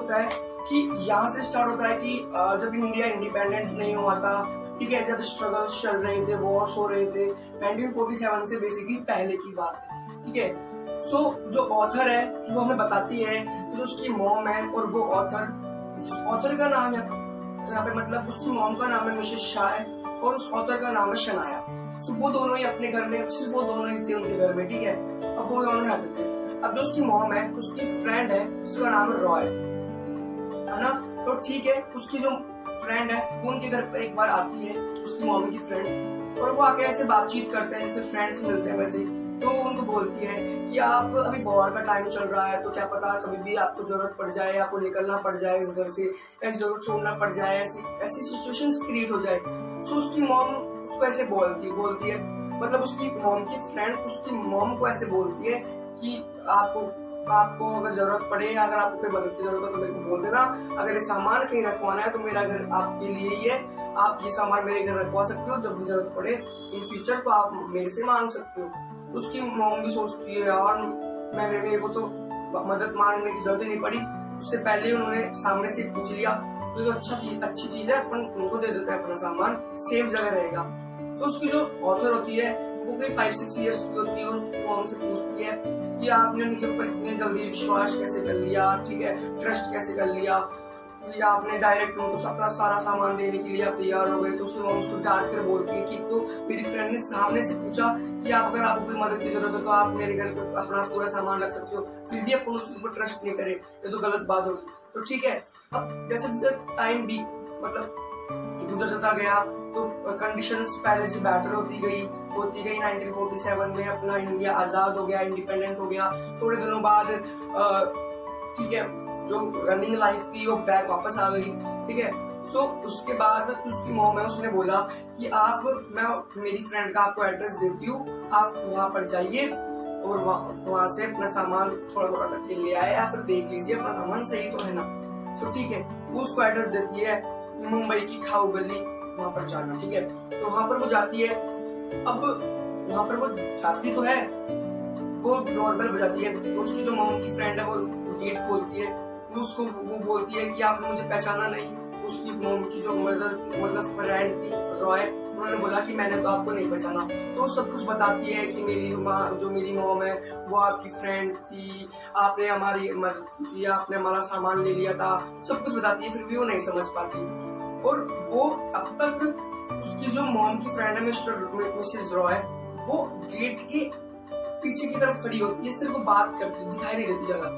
होता है कि यहाँ से स्टार्ट होता है कि जब इंडिया इंडिपेंडेंट नहीं हुआ था, ठीक है, जब स्ट्रगल्स चल रहे थे, वॉर्स हो रहे थे, 1947 से बेसिकली पहले की बात है, ठीक है। सो जो ऑथर है वो हमें बताती है कि जो उसकी मॉम है और वो ऑथर का नाम है यहाँ पे, मतलब उसकी मॉम का नाम है मिसेस शाह और उस ऑथर का नाम है शनाया। सो वो दोनों ही अपने घर में, सिर्फ वो दोनों ही थे उनके घर में, ठीक है। अब वो दोनों रहते थे। अब जो उसकी मॉम है उसकी फ्रेंड है जिसका नाम है रॉय, है ना। तो ठीक है, उसकी जो फ्रेंड है वो उनके घर पे एक बार आती है, उसकी मॉम की फ्रेंड, और वो आके ऐसे बातचीत करते हैं जैसे फ्रेंड्स मिलते हैं वैसे। तो उनको बोलती है कि आप अभी वॉर का टाइम चल रहा है, तो क्या पता कभी भी आपको जरूरत पड़ जाए, आपको निकलना पड़ जाए इस घर से, या इस जगह छोड़ना पड़ जाए, ऐसी सिचुएशंस क्रिएट हो जाए। सो उसकी मॉम उसको ऐसे बोलती है, मतलब उसकी मॉम की फ्रेंड उसकी मॉम को ऐसे बोलती है कि आपको अगर जरूरत पड़े, अगर आपको कोई मदद की जरूरत हो तो मेरे को बोल देना, अगर ये सामान कहीं रखवाना है तो मेरा घर आपके लिए ही है, आप ये सामान मेरे घर रखवा सकते हो, जब भी जरूरत पड़े इन फ्यूचर तो आप मेरे से मांग सकते हो। उसकी मॉम भी सोचती है यार मेरे को तो मदद मांगने की जरूरत ही नहीं पड़ी, उससे पहले उन्होंने सामने से पूछ लिया, तो अच्छी चीज है, अपन उनको दे देते हैं अपना सामान, सेफ जगह रहेगा। तो उसकी जो ऑथर होती है वो कोई 5-6 इयर्स की होती है, उसकी मॉम से पूछती है कि आपने उनके ऊपर इतने जल्दी विश्वास कैसे कर लिया, ठीक है, ट्रस्ट कैसे कर लिया, या आपने डायरेक्ट उनको अपना सारा सामान देने के लिए आप तैयार हो गए। तो उसकी मॉम उसको डांट कर बोलती है कि तो मेरी फ्रेंड ने सामने से पूछा कि आप अगर आपको कोई मदद की जरूरत हो तो आप मेरे घर पे अपना पूरा सामान रख सकते हो, फिर भी आप उसके ऊपर ट्रस्ट नहीं करे, ये तो गलत बात होगी। तो ठीक है, अब जैसे जैसे टाइम भी मतलब गुजरता गया तो कंडीशंस पहले से बेटर होती गई। 1947 में अपना इंडिया आजाद हो गया, इंडिपेंडेंट हो गया। थोड़े दिनों बाद ठीक है, जो रनिंग लाइफ थी वो बैक वापस आ गई, ठीक है। सो उसके बाद उसकी मॉम है, उसने बोला कि मैं मेरी फ्रेंड का आपको एड्रेस देती हूँ, आप वहां पर जाइए और वहां से अपना सामान थोड़ा थोड़ा करके ले आए, या फिर देख लीजिए अपना सामान सही तो है ना। सो ठीक है, वो उसको एड्रेस देती है मुंबई की खाऊ गली, वहां पर जाना, ठीक है। तो वहां पर वो जाती है। अब वहां पर वो जाती तो है, वो डोरबेल बजाती है, उसकी जो मॉम की फ्रेंड है वो गेट खोलती है, वो बोलती है कि आपने मुझे पहचाना नहीं। उसकी मॉम की जो मतलब फ्रेंड थी रॉय, उन्होंने बोला कि मैंने तो आपको नहीं पहचाना। तो सब कुछ बताती है कि मेरी मॉम है वो आपकी फ्रेंड थी, आपने हमारी मदद की, आपने हमारा सामान ले लिया था, सब कुछ बताती है, फिर भी वो नहीं समझ पाती। और वो अब तक उसकी जो मॉम की फ्रेंड है मिसेस रॉय, वो गेट के पीछे की तरफ खड़ी होती है, सिर्फ वो बात करती, दिखाई नहीं देती ज्यादा।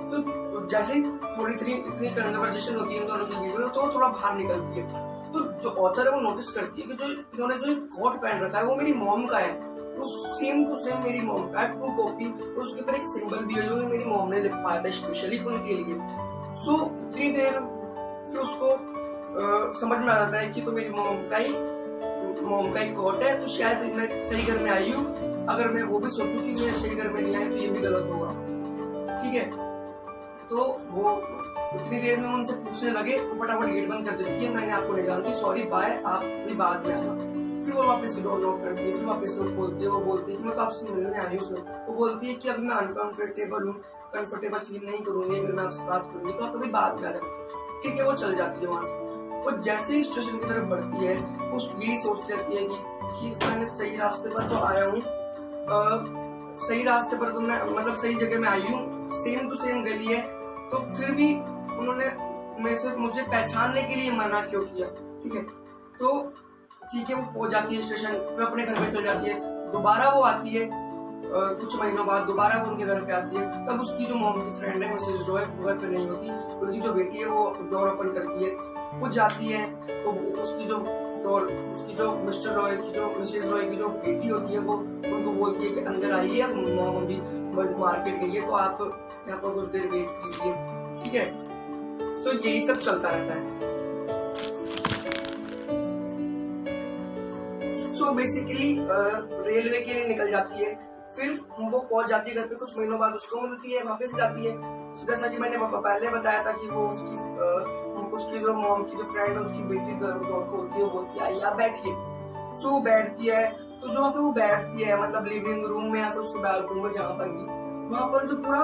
तो जैसे ही थोड़ी इतनी कन्वर्सेशन होती है दोनों के बीच में, तो थोड़ा बाहर निकलती है। तो जो ऑथर है वो नोटिस करती है कि जो इन्होंने जो कोट पहन रखा है वो मेरी मॉम का है, वो सेम टू सेम मेरी मॉम का है, 2 कॉपी, और उसके ऊपर एक सिंबल भी है जो मेरी मॉम ने लिखवाया था स्पेशली उनके लिए। सो इतनी देर फिर उसको समझ में आ जाता है कि तो मेरी मॉम का ही कोट है, तो शायद मैं सही घर में आई हूँ। अगर मैं वो भी सोचूं कि मैं सही घर में नहीं आई तो ये भी गलत होगा, ठीक है। तो वो उतनी देर में उनसे पूछने लगे, वो फटाफट गेट बंद कर देती है, मैंने आपको नहीं जानती, सॉरी बाय, आप भी बाद में आना। फिर वो वापस डोर लॉक करती है, फिर वापस डोर खोलती है, वो बोलती है कि मैं तो आपसे मिलने आई हूँ। वो बोलती है कि अभी मैं अनकंफर्टेबल हूँ, कंफर्टेबल फील नहीं करूंगी, अगर मैं आपसे बात करूंगी तो आप कभी बाद में आ जाना, ठीक है। वो चल जाती है वहां से। वो जैसे ही स्टेशन की तरफ बढ़ती है वो यही सोचती रहती है कि मैंने सही रास्ते पर तो आया हूँ, सही रास्ते पर तो मैं मतलब सही जगह में आई हूँ, सेम टू सेम गली है, तो फिर भी उन्होंने मुझे पहचानने के लिए मना क्यों किया, ठीक है। तो ठीक है, वो पहुंच जाती है स्टेशन, फिर अपने घर में चल जाती है। दोबारा वो आती है कुछ महीनों बाद, दोबारा वो उनके घर पे आती है। तब उसकी जो मॉम की फ्रेंड है मिसेस रॉय वो घर पे नहीं होती, उनकी जो बेटी है वो डोर ओपन करती है, वो जाती है। तो उसकी जो मिस्टर रॉय की जो मिसेस रॉय की जो बेटी होती है वो उनको बोलती है कि अंदर आइए, अब मॉम अभी बस मार्केट गई है, तो आप यहाँ पर कुछ देर वेट कीजिए, ठीक है। सो यही सब चलता रहता है। सो बेसिकली रेलवे के लिए निकल जाती है, फिर वो पहुंच जाती है घर पे। कुछ महीनों बाद उसको मिलती है, वापस जाती है। जैसा कि मैंने पहले बताया था कि वो उसकी जो मॉम की जो फ्रेंड है उसकी बेटी डोर खोलती है, बोलती है आइए आप बैठिए। सो वो बैठती है, तो जो पे वो बैठती है मतलब लिविंग रूम में या फिर उसके बेडरूम में जहाँ पर भी, वहां पर जो पूरा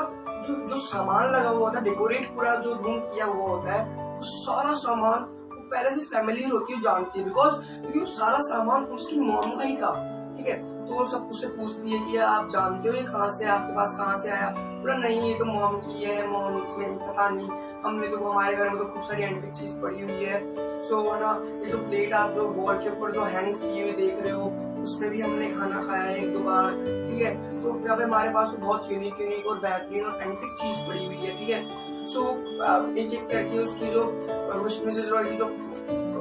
जो सामान लगा हुआ था, डेकोरेट पूरा जो रूम किया हुआ होता है, वो सारा सामान पहले से फैमिली होती है, जानती है, बिकॉज क्योंकि वो सारा सामान उसकी मॉम का ही था, ठीक है। तो वो सब उससे पूछती है कि आप जानते हो ये कहाँ से, आपके पास कहाँ से आया? बोला नहीं, ये तो मॉम की है, मॉम में पता नहीं, हमने तो हमारे घर में तो खूब सारी एंटिक चीज पड़ी हुई है। सो ना, ये जो प्लेट आप जो वॉल के ऊपर जो हैंग की हुई देख रहे हो, उसमें भी हमने खाना खाया है 1-2 बार, ठीक है। सो यहाँ पे हमारे पास तो बहुत यूनिक और बेहतरीन और एंटिक चीज पड़ी हुई है, ठीक है। सो एक एक करके उसकी जो मिसेस रॉय की जो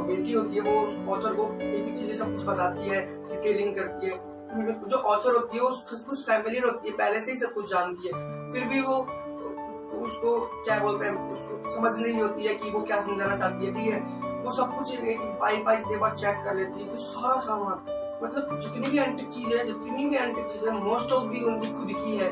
बेटी होती है, वो ऑथर को एक एक चीजें सब कुछ बताती है, डिटेलिंग करती है। जो ऑथर होती है वो सब कुछ फैमिलियर होती है, पहले से ही सब कुछ जानती है, फिर भी वो उसको क्या बोलते हैं, उसको समझ नहीं होती है कि वो क्या समझाना चाहती है, ठीक है। वो सब कुछ एक बाई बार चेक कर लेती है कि सारा सामान, मतलब जितनी भी एंटिक चीज है मोस्ट ऑफ दी उनकी खुद की है।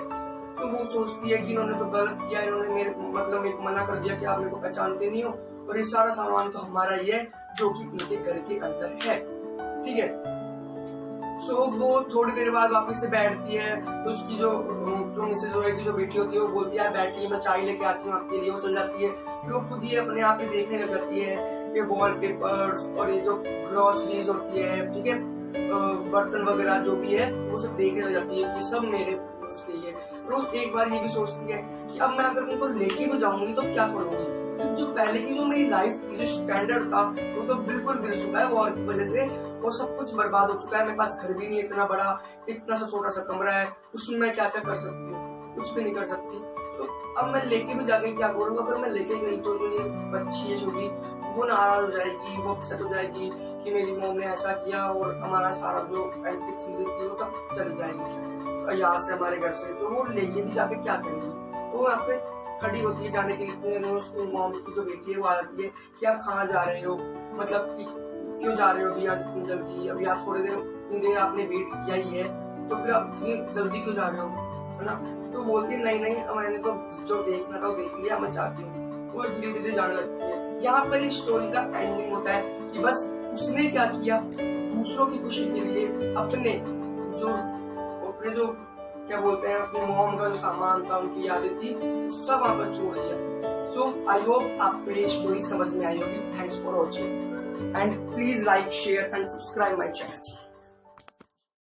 तो वो सोचती है कि इन्होंने तो गलत किया, इन्होंने मेरे मतलब मेरे को मना कर दिया कि आप मेरे को पहचानते नहीं हो, और ये सारा सामान तो हमारा ही है जो कि इनके घर के अंदर है, ठीक है। सो वो थोड़ी देर बाद वापस से बैठती है, तो उसकी जो मिसेज रॉय की जो बेटी होती है वो बोलती है बैठी, मैं चाय लेके आती हूँ आपके लिए। वो चल जाती है, फिर वो खुद ही अपने आप ही देखने लग जाती है ये वॉलपेपर्स और ये जो ग्रोसरीज होती है, ठीक है, बर्तन वगैरह जो भी है वो सब देखने लग जाती है कि सब मेरे उसके लिए। फिर वो एक बार ये भी सोचती है कि अब मैं अगर उनको लेके भी जाऊंगी तो क्या करूंगी, जो पहले की जो मेरी लाइफ थी, जो स्टैंडर्ड था, वो तो बिल्कुल गिर चुका है वॉर की वजह से, वो सब कुछ बर्बाद हो चुका है। मेरे पास घर भी नहीं इतना बड़ा, इतना सा छोटा सा कमरा है, उसमें मैं क्या क्या कर सकती हूँ, कुछ भी नहीं कर सकती। तो अब मैं लेके भी जाके क्या करूँगा? अगर मैं लेके गई तो जो ये बच्ची है छोटी, वो नाराज हो जाएगी, वो अपसेट हो जाएगी कि मेरी मॉम ने ऐसा किया, और हमारा सारा जो एंटिक चीजें थी वो सब चली जाएगी यहाँ से, हमारे घर से। तो वो लेके भी जाके क्या करेगी? तो यहाँ पे खड़ी होती है जाने के लिए, उसकी मॉम की जो बेटी है वो आ जाती है कि आप कहाँ जा रहे हो, मतलब कि क्यों जा रहे हो अभी आज इतनी जल्दी, अभी आप इतनी देर आपने वेट किया ही है, तो फिर आप इतनी जल्दी क्यों जा रहे हो, है ना। तो बोलती है नहीं मैंने तो जो देखना था वो देख लिया, मैं चाहती हूँ। वो धीरे धीरे जाने लगती है। यहाँ पर इस स्टोरी का एंडिंग होता है कि बस उसने क्या किया, दूसरों की खुशी के लिए अपने जो क्या बोलते हैं, अपनी मॉम का जो सामान था, उनकी यादें थी, सब वहां पर छोड़ दिया। सो आई होप आपको ये स्टोरी समझ में आई होगी। Thanks for watching and please like, share and subscribe my channel.